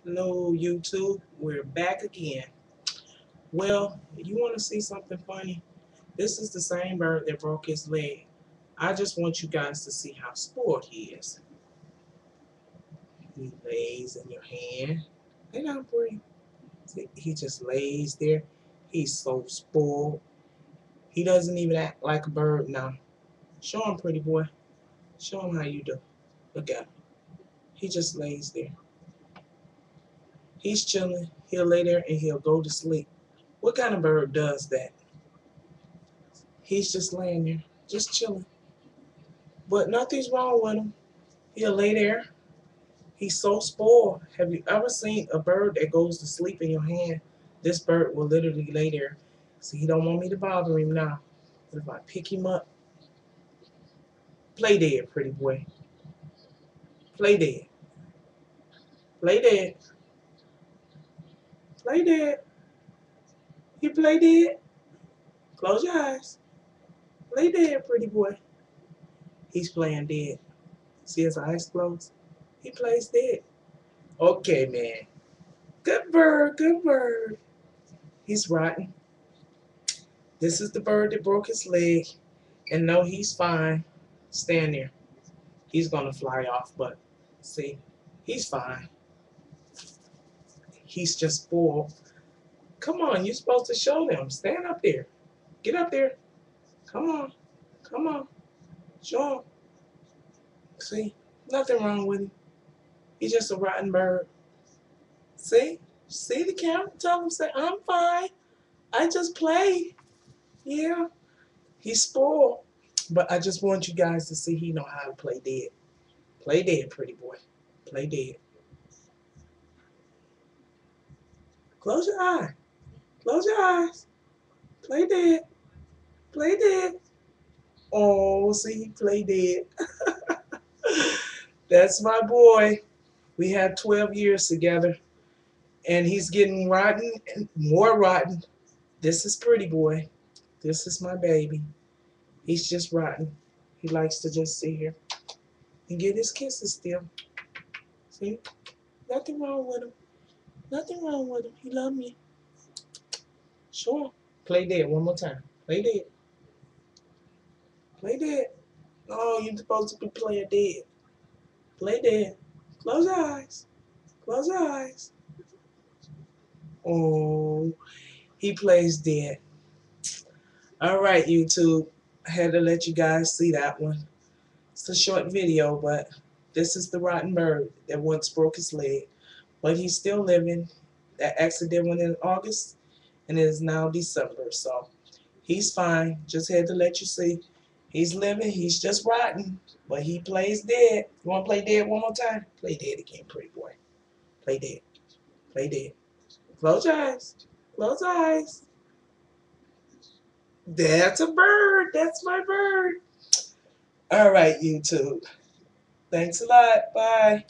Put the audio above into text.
Hello, YouTube. We're back again. Well, you want to see something funny? This is the same bird that broke his leg. I just want you guys to see how spoiled he is. He lays in your hand. Lay down for you. See, he just lays there. He's so spoiled. He doesn't even act like a bird now. Show him, pretty boy. Show him how you do. Look at him. He just lays there. He's chilling. He'll lay there and he'll go to sleep. What kind of bird does that? He's just laying there, just chilling. But nothing's wrong with him. He'll lay there. He's so spoiled. Have you ever seen a bird that goes to sleep in your hand? This bird will literally lay there. See, he don't want me to bother him now. But if I pick him up, play dead, pretty boy. Play dead. Play dead. Play dead. You play dead. Close your eyes. Play dead, pretty boy. He's playing dead. See his eyes closed? He plays dead. Okay, man. Good bird, good bird. He's rotten. This is the bird that broke his leg. And no, he's fine. Stand there. He's going to fly off, but see, he's fine. He's just full. Come on, you're supposed to show them. Stand up there. Get up there. Come on. Come on. Show him. See, nothing wrong with him. He's just a rotten bird. See? See the camera? Tell him, say, I'm fine. I just play. Yeah. He's spoiled. But I just want you guys to see he know how to play dead. Play dead, pretty boy. Play dead. Close your eye. Close your eyes. Play dead. Play dead. Oh, see, he play dead. That's my boy. We had 12 years together. And he's getting rotten and more rotten. This is pretty boy. This is my baby. He's just rotten. He likes to just sit here and get his kisses still. See? Nothing wrong with him. Nothing wrong with him. He love me. Sure. Play dead one more time. Play dead. Play dead. Oh, you're supposed to be playing dead. Play dead. Close your eyes. Close your eyes. Oh, he plays dead. All right, YouTube. I had to let you guys see that one. It's a short video, but this is the rotten bird that once broke his leg. But he's still living. That accident went in August, and it is now December. So he's fine. Just had to let you see. He's living. He's just rotten. But he plays dead. You want to play dead one more time? Play dead again, pretty boy. Play dead. Play dead. Close your eyes. Close your eyes. That's a bird. That's my bird. All right, YouTube. Thanks a lot. Bye.